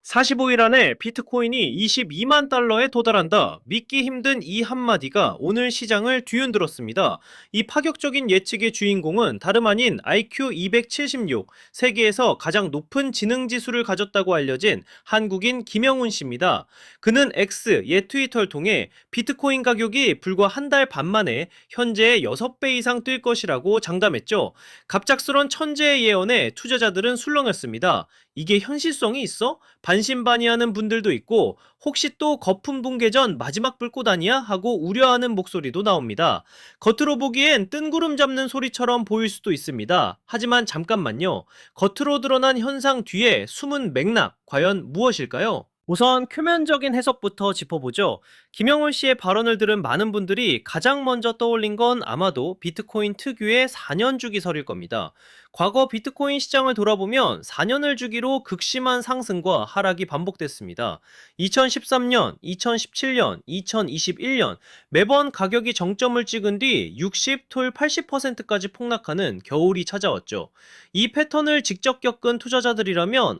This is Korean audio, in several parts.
45일 안에 비트코인이 22만 달러에 도달한다. 믿기 힘든 이 한마디가 오늘 시장을 뒤흔들었습니다. 이 파격적인 예측의 주인공은 다름 아닌 IQ 276, 세계에서 가장 높은 지능 지수를 가졌다고 알려진 한국인 김영훈 씨입니다. 그는 X, 옛 트위터를 통해 비트코인 가격이 불과 한 달 반 만에 현재의 6배 이상 뛸 것이라고 장담했죠. 갑작스런 천재의 예언에 투자자들은 술렁였습니다. 이게 현실성이 있어? 반신반의하는 분들도 있고 혹시 또 거품 붕괴 전 마지막 불꽃 아니야? 하고 우려하는 목소리도 나옵니다. 겉으로 보기엔 뜬구름 잡는 소리처럼 보일 수도 있습니다. 하지만 잠깐만요. 겉으로 드러난 현상 뒤에 숨은 맥락 과연 무엇일까요? 우선 표면적인 해석부터 짚어보죠. 김영훈 씨의 발언을 들은 많은 분들이 가장 먼저 떠올린 건 아마도 비트코인 특유의 4년 주기설일 겁니다. 과거 비트코인 시장을 돌아보면 4년을 주기로 극심한 상승과 하락이 반복됐습니다. 2013년, 2017년, 2021년 매번 가격이 정점을 찍은 뒤 60, 톨 80%까지 폭락하는 겨울이 찾아왔죠. 이 패턴을 직접 겪은 투자자들이라면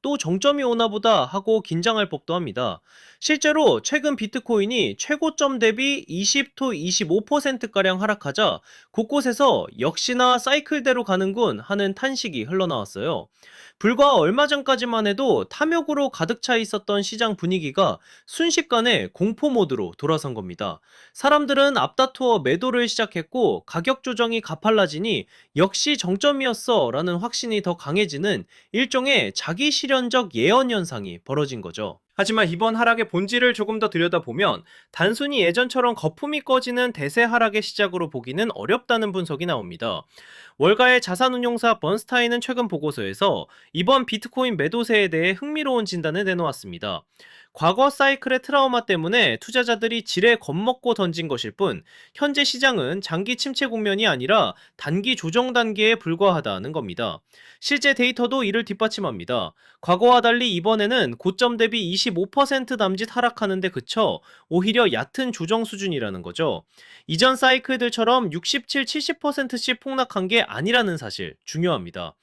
또 정점이 오나 보다 하고 긴장할 법도 합니다. 실제로 최근 비트코인이 최고점 대비 20토 25%가량 하락하자 곳곳에서 역시나 사이클대로 가는군 하는 탄식이 흘러나왔어요. 불과 얼마 전까지만 해도 탐욕으로 가득 차 있었던 시장 분위기가 순식간에 공포 모드로 돌아선 겁니다. 사람들은 앞다투어 매도를 시작했고 가격 조정이 가팔라지니 역시 정점이었어 라는 확신이 더 강해지는 일종의 자기 실현적 예언 현상이 벌어진 거죠. 하지만 이번 하락의 본질을 조금 더 들여다보면 단순히 예전처럼 거품이 꺼지는 대세 하락의 시작으로 보기는 어렵다는 분석이 나옵니다. 월가의 자산운용사 번스타인은 최근 보고서에서 이번 비트코인 매도세에 대해 흥미로운 진단을 내놓았습니다. 과거 사이클의 트라우마 때문에 투자자들이 지레 겁먹고 던진 것일 뿐 현재 시장은 장기 침체 국면이 아니라 단기 조정 단계에 불과하다는 겁니다. 실제 데이터도 이를 뒷받침합니다. 과거와 달리 이번에는 고점 대비 25% 남짓 하락하는 데 그쳐 오히려 얕은 조정 수준이라는 거죠. 이전 사이클들처럼 67, 70%씩 폭락한 게 아니라는 사실 중요합니다.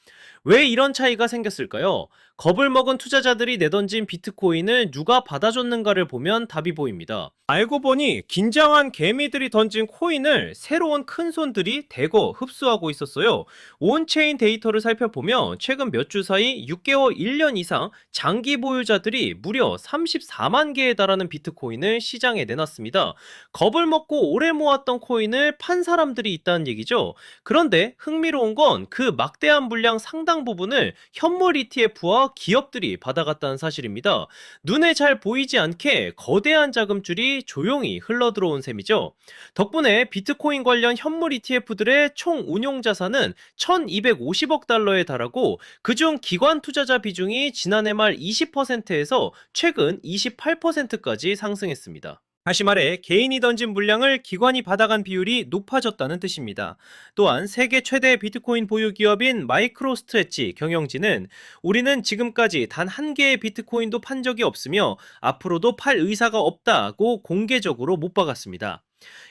왜 이런 차이가 생겼을까요? 겁을 먹은 투자자들이 내던진 비트코인을 누가 받아줬는가를 보면 답이 보입니다. 알고 보니 긴장한 개미들이 던진 코인을 새로운 큰손들이 대거 흡수하고 있었어요. 온체인 데이터를 살펴보면 최근 몇 주 사이 6개월, 1년 이상 장기 보유자들이 무려 34만 개에 달하는 비트코인을 시장에 내놨습니다. 겁을 먹고 오래 모았던 코인을 판 사람들이 있다는 얘기죠. 그런데 흥미로운 건 그 막대한 물량 상당 부분을 현물 ETF와 기업들이 받아갔다는 사실입니다. 눈에 잘 보이지 않게 거대한 자금줄이 조용히 흘러들어온 셈이죠. 덕분에 비트코인 관련 현물 ETF들의 총 운용 자산은 1250억 달러에 달하고 그중 기관 투자자 비중이 지난해 말 20%에서 최근 28%까지 상승했습니다. 다시 말해 개인이 던진 물량을 기관이 받아간 비율이 높아졌다는 뜻입니다. 또한 세계 최대 비트코인 보유 기업인 마이크로스트레치 경영진은 우리는 지금까지 단 한 개의 비트코인도 판 적이 없으며 앞으로도 팔 의사가 없다고 공개적으로 못 박았습니다.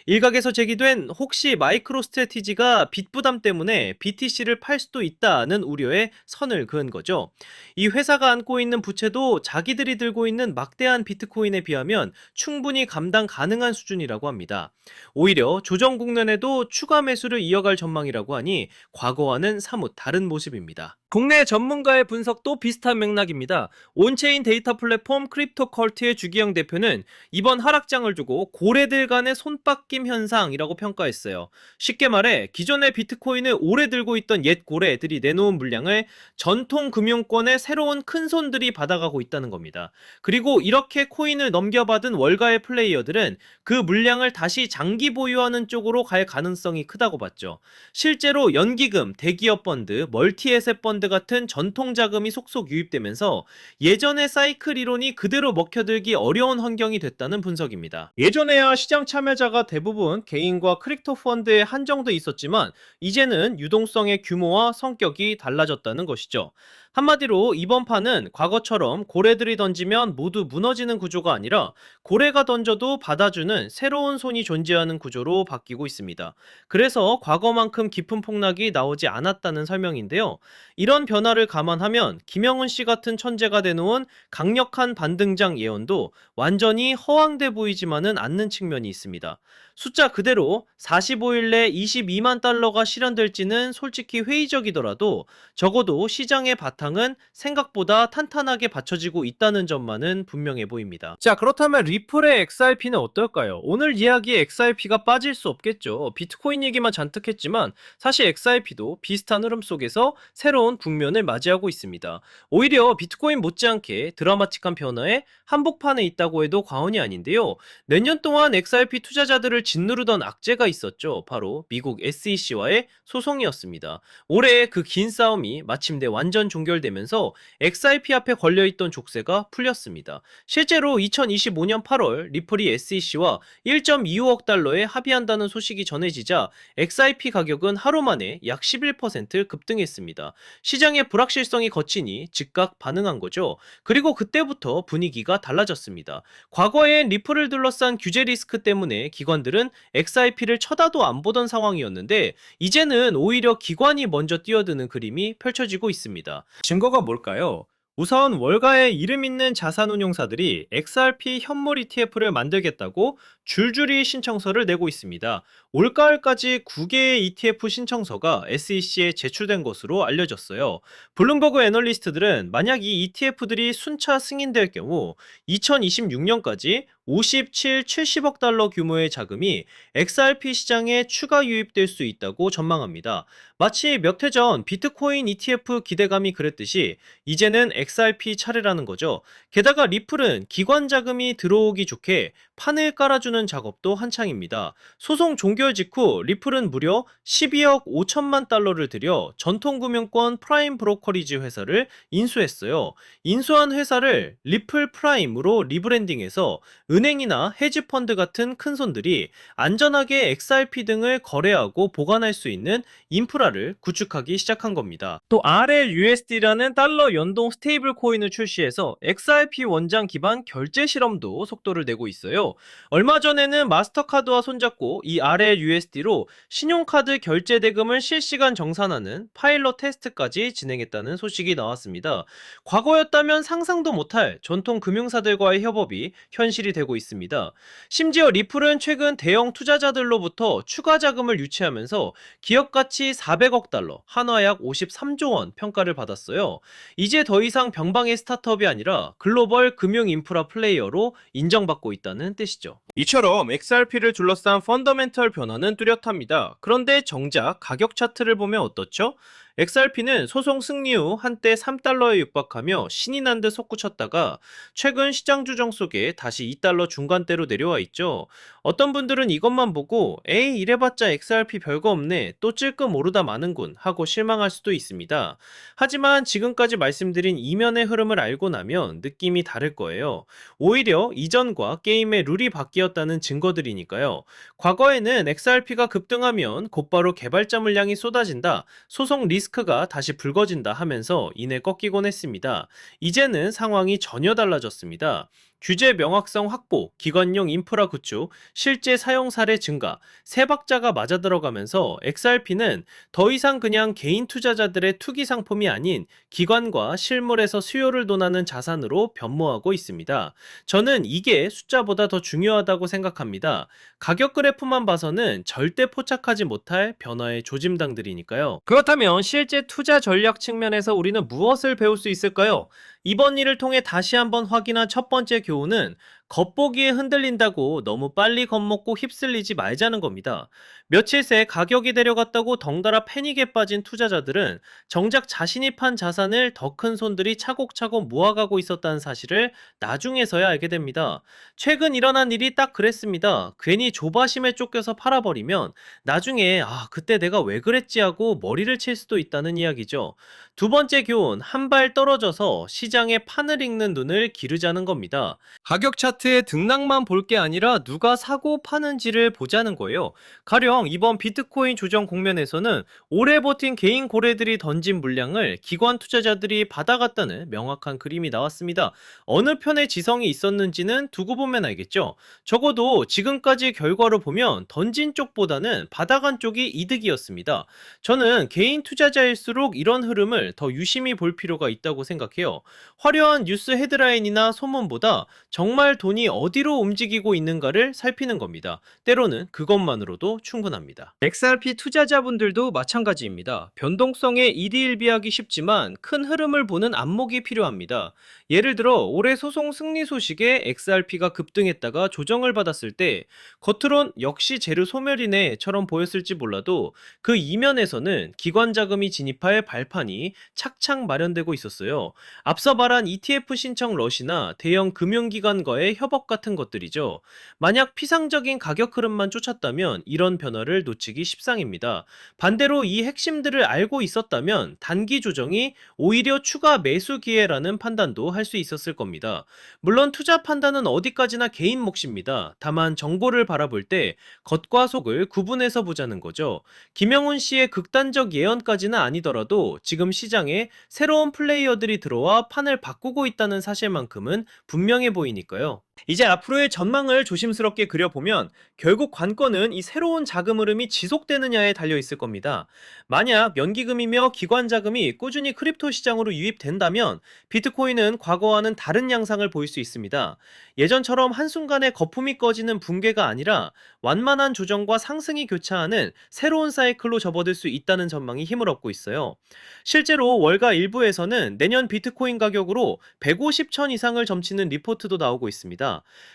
일각에서 제기된 혹시 마이크로스트래티지가 빚 부담 때문에 BTC를 팔 수도 있다는 우려에 선을 그은 거죠. 이 회사가 안고 있는 부채도 자기들이 들고 있는 막대한 비트코인에 비하면 충분히 감당 가능한 수준이라고 합니다. 오히려 조정 국면에도 추가 매수를 이어갈 전망이라고 하니 과거와는 사뭇 다른 모습입니다. 국내 전문가의 분석도 비슷한 맥락입니다. 온체인 데이터 플랫폼 크립토컬트의 주기영 대표는 이번 하락장을 두고 고래들 간의 손바뀜 현상이라고 평가했어요. 쉽게 말해 기존의 비트코인을 오래 들고 있던 옛 고래들이 내놓은 물량을 전통 금융권의 새로운 큰손들이 받아가고 있다는 겁니다. 그리고 이렇게 코인을 넘겨받은 월가의 플레이어들은 그 물량을 다시 장기 보유하는 쪽으로 갈 가능성이 크다고 봤죠. 실제로 연기금, 대기업 펀드, 멀티에셋 펀드 같은 전통 자금이 속속 유입되면서 예전의 사이클 이론이 그대로 먹혀들기 어려운 환경이 됐다는 분석입니다. 예전에야 시장 참여자가 대부분 개인과 크립토 펀드에 한정돼 있었지만 이제는 유동성의 규모와 성격이 달라졌다는 것이죠. 한마디로 이번 판은 과거처럼 고래들이 던지면 모두 무너지는 구조가 아니라 고래가 던져도 받아주는 새로운 손이 존재하는 구조로 바뀌고 있습니다. 그래서 과거만큼 깊은 폭락이 나오지 않았다는 설명인데요. 이런 변화를 감안하면 김영훈 씨 같은 천재가 내놓은 강력한 반등장 예언도 완전히 허황돼 보이지만은 않는 측면이 있습니다. 숫자 그대로 45일 내 22만 달러가 실현될지는 솔직히 회의적이더라도 적어도 시장의 바탕은 생각보다 탄탄하게 받쳐지고 있다는 점만은 분명해 보입니다. 자, 그렇다면 리플의 XRP는 어떨까요? 오늘 이야기에 XRP가 빠질 수 없겠죠. 비트코인 얘기만 잔뜩 했지만 사실 XRP도 비슷한 흐름 속에서 새로운 국면을 맞이하고 있습니다. 오히려 비트코인 못지않게 드라마틱한 변화에 한복판에 있다고 해도 과언이 아닌데요. 내년 동안 XRP 투자자들을 짓누르던 악재가 있었죠. 바로 미국 SEC와의 소송이었습니다. 올해 그 긴 싸움이 마침내 완전 종결되면서 XRP 앞에 걸려있던 족쇄가 풀렸습니다. 실제로 2025년 8월 리플이 SEC와 1.25억 달러에 합의한다는 소식이 전해지자 XRP 가격은 하루 만에 약 11% 급등했습니다. 시장의 불확실성이 거치니 즉각 반응한 거죠. 그리고 그때부터 분위기가 달라졌습니다. 과거엔 리플을 둘러싼 규제 리스크 때문에 기관들은 XRP를 쳐다도 안 보던 상황이었는데 이제는 오히려 기관이 먼저 뛰어드는 그림이 펼쳐지고 있습니다. 증거가 뭘까요? 우선 월가의 이름 있는 자산운용사들이 XRP 현물 ETF를 만들겠다고 줄줄이 신청서를 내고 있습니다. 올가을까지 9개의 ETF 신청서가 SEC에 제출된 것으로 알려졌어요. 블룸버그 애널리스트들은 만약 이 ETF들이 순차 승인될 경우 2026년까지 57, 70억 달러 규모의 자금이 XRP 시장에 추가 유입될 수 있다고 전망합니다. 마치 몇 해 전 비트코인 ETF 기대감이 그랬듯이 이제는 XRP 차례라는 거죠. 게다가 리플은 기관 자금이 들어오기 좋게 판을 깔아주는 작업도 한창입니다. 소송 종결 직후 리플은 무려 12억 5천만 달러를 들여 전통금융권 프라임 브로커리지 회사를 인수했어요. 인수한 회사를 리플 프라임으로 리브랜딩해서 은행이나 헤지펀드 같은 큰 손들이 안전하게 XRP 등을 거래하고 보관할 수 있는 인프라를 구축하기 시작한 겁니다. 또 RLUSD라는 달러 연동 스테이블 코인을 출시해서 XRP 원장 기반 결제 실험도 속도를 내고 있어요. 얼마 전에는 마스터카드와 손잡고 이 RLUSD로 신용카드 결제 대금을 실시간 정산하는 파일럿 테스트까지 진행했다는 소식이 나왔습니다. 과거였다면 상상도 못할 전통 금융사들과의 협업이 현실이 되고 있습니다. 심지어 리플은 최근 대형 투자자들로부터 추가 자금을 유치하면서 기업 가치 400억 달러, 한화 약 53조 원 평가를 받았어요. 이제 더 이상 병방의 스타트업이 아니라 글로벌 금융 인프라 플레이어로 인정받고 있다는 뜻이죠. 이처럼 XRP를 둘러싼 펀더멘털 변화는 뚜렷합니다. 그런데 정작 가격 차트를 보면 어떻죠? XRP는 소송 승리 후 한때 3달러에 육박하며 신이 난 듯 솟구쳤다가 최근 시장 조정 속에 다시 2달러 중간대로 내려와 있죠. 어떤 분들은 이것만 보고 에이 이래봤자 XRP 별거 없네 또 찔끔 오르다 마는군 하고 실망할 수도 있습니다. 하지만 지금까지 말씀드린 이면의 흐름을 알고 나면 느낌이 다를 거예요. 오히려 이전과 게임의 룰이 바뀌었다는 증거들이니까요. 과거에는 XRP가 급등하면 곧바로 개발자 물량이 쏟아진다, 소송 리스크가 다시 불거진다 하면서 이내 꺾이곤 했습니다. 이제는 상황이 전혀 달라졌습니다. 규제 명확성 확보, 기관용 인프라 구축, 실제 사용 사례 증가, 세 박자가 맞아들어가면서 XRP는 더 이상 그냥 개인 투자자들의 투기 상품이 아닌 기관과 실물에서 수요를 논하는 자산으로 변모하고 있습니다. 저는 이게 숫자보다 더 중요하다고 생각합니다. 가격 그래프만 봐서는 절대 포착하지 못할 변화의 조짐당들이니까요. 그렇다면 실제 투자 전략 측면에서 우리는 무엇을 배울 수 있을까요? 이번 일을 통해 다시 한번 확인한 첫 번째 교훈은 겉보기에 흔들린다고 너무 빨리 겁먹고 휩쓸리지 말자는 겁니다. 며칠 새 가격이 내려갔다고 덩달아 패닉에 빠진 투자자들은 정작 자신이 판 자산을 더 큰 손들이 차곡차곡 모아가고 있었다는 사실을 나중에서야 알게 됩니다. 최근 일어난 일이 딱 그랬습니다. 괜히 조바심에 쫓겨서 팔아버리면 나중에 그때 내가 왜 그랬지 하고 머리를 칠 수도 있다는 이야기죠. 두 번째 교훈, 한 발 떨어져서 시장 시장의 판을 읽는 눈을 기르자는 겁니다. 가격 차트의 등락만 볼 게 아니라 누가 사고 파는지를 보자는 거예요. 가령 이번 비트코인 조정 국면에서는 오래 버틴 개인 고래들이 던진 물량을 기관 투자자들이 받아갔다는 명확한 그림이 나왔습니다. 어느 편의 지성이 있었는지는 두고 보면 알겠죠. 적어도 지금까지 결과로 보면 던진 쪽보다는 받아간 쪽이 이득이었습니다. 저는 개인 투자자일수록 이런 흐름을 더 유심히 볼 필요가 있다고 생각해요. 화려한 뉴스 헤드라인이나 소문보다 정말 돈이 어디로 움직이고 있는가를 살피는 겁니다. 때로는 그것만으로도 충분합니다. XRP 투자자분들도 마찬가지입니다. 변동성에 일희일비하기 쉽지만 큰 흐름을 보는 안목이 필요합니다. 예를 들어 올해 소송 승리 소식에 XRP가 급등했다가 조정을 받았을 때 겉으론 역시 재료 소멸이네처럼 보였을지 몰라도 그 이면에서는 기관 자금이 진입할 발판이 착착 마련되고 있었어요. 앞서 말한 ETF 신청 러시나 대형 금융기관과의 협업 같은 것들이죠. 만약 피상적인 가격 흐름만 쫓았다면 이런 변화를 놓치기 십상입니다. 반대로 이 핵심들을 알고 있었다면 단기 조정이 오히려 추가 매수 기회라는 판단도 할 수 있었을 겁니다. 물론 투자 판단은 어디까지나 개인 몫입니다. 다만 정보를 바라볼 때 겉과 속을 구분해서 보자는 거죠. 김영훈 씨의 극단적 예언까지는 아니더라도 지금 시장에 새로운 플레이어들이 들어와 판을 바꾸고 있다는 사실만큼은 분명해 보이니까요. 이제 앞으로의 전망을 조심스럽게 그려보면 결국 관건은 이 새로운 자금 흐름이 지속되느냐에 달려 있을 겁니다. 만약 연기금이며 기관 자금이 꾸준히 크립토 시장으로 유입된다면 비트코인은 과거와는 다른 양상을 보일 수 있습니다. 예전처럼 한순간에 거품이 꺼지는 붕괴가 아니라 완만한 조정과 상승이 교차하는 새로운 사이클로 접어들 수 있다는 전망이 힘을 얻고 있어요. 실제로 월가 일부에서는 내년 비트코인 가격으로 150천 이상을 점치는 리포트도 나오고 있습니다.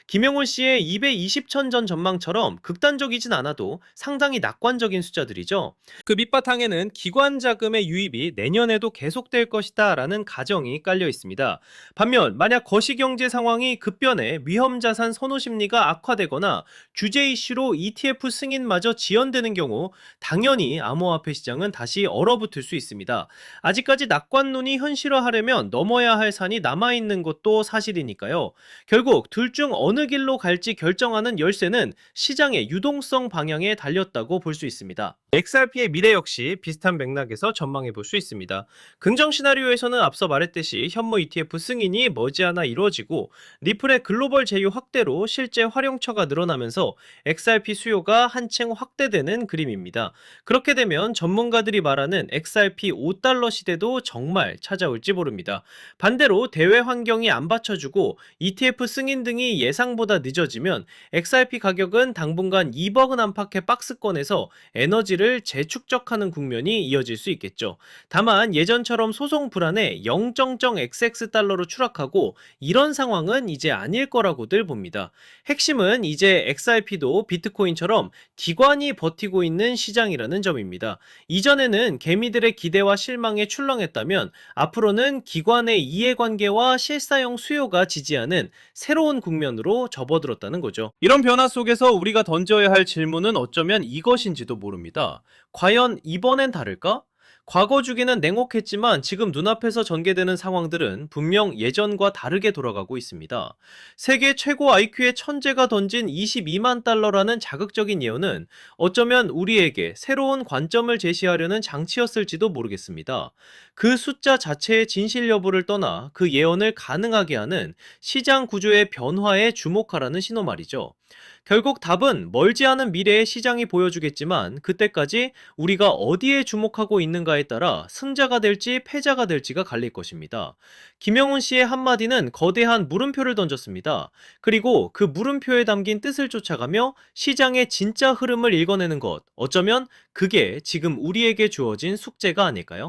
김영훈 씨의 220천 전 전망처럼 극단적이진 않아도 상당히 낙관적인 숫자들이죠. 그 밑바탕에는 기관 자금의 유입이 내년에도 계속될 것이다 라는 가정이 깔려 있습니다. 반면 만약 거시경제 상황이 급변해 위험자산 선호 심리가 악화되거나 규제 이슈로 ETF 승인마저 지연되는 경우 당연히 암호화폐 시장은 다시 얼어붙을 수 있습니다. 아직까지 낙관론이 현실화하려면 넘어야 할 산이 남아있는 것도 사실이니까요. 결국 둘 중 어느 길로 갈지 결정하는 열쇠는 시장의 유동성 방향에 달렸다고 볼 수 있습니다. XRP의 미래 역시 비슷한 맥락에서 전망해 볼 수 있습니다. 긍정 시나리오에서는 앞서 말했듯이 현무 ETF 승인이 머지않아 이루어지고 리플의 글로벌 제휴 확대로 실제 활용처가 늘어나면서 XRP 수요가 한층 확대되는 그림입니다. 그렇게 되면 전문가들이 말하는 XRP 5달러 시대도 정말 찾아올지 모릅니다. 반대로 대외 환경이 안 받쳐주고 ETF 승인 등이 예상보다 늦어지면 XRP 가격은 당분간 2버그 안팎의 박스권에서 에너지를 재축적하는 국면이 이어질 수 있겠죠. 다만 예전처럼 소송 불안에 0.XX 달러로 추락하고 이런 상황은 이제 아닐 거라고들 봅니다. 핵심은 이제 XRP도 비트코인처럼 기관이 버티고 있는 시장이라는 점입니다. 이전에는 개미들의 기대와 실망에 출렁했다면 앞으로는 기관의 이해관계와 실사용 수요가 지지하는 새로운 국면으로 접어들었다는 거죠. 이런 변화 속에서 우리가 던져야 할 질문은 어쩌면 이것인지도 모릅니다. 과연 이번엔 다를까? 과거 주기는 냉혹했지만 지금 눈앞에서 전개되는 상황들은 분명 예전과 다르게 돌아가고 있습니다. 세계 최고 IQ의 천재가 던진 22만 달러라는 자극적인 예언은 어쩌면 우리에게 새로운 관점을 제시하려는 장치였을지도 모르겠습니다. 그 숫자 자체의 진실 여부를 떠나 그 예언을 가능하게 하는 시장 구조의 변화에 주목하라는 신호 말이죠. 결국 답은 멀지 않은 미래의 시장이 보여주겠지만 그때까지 우리가 어디에 주목하고 있는가에 따라 승자가 될지 패자가 될지가 갈릴 것입니다. 김영훈 씨의 한마디는 거대한 물음표를 던졌습니다. 그리고 그 물음표에 담긴 뜻을 쫓아가며 시장의 진짜 흐름을 읽어내는 것, 어쩌면 그게 지금 우리에게 주어진 숙제가 아닐까요?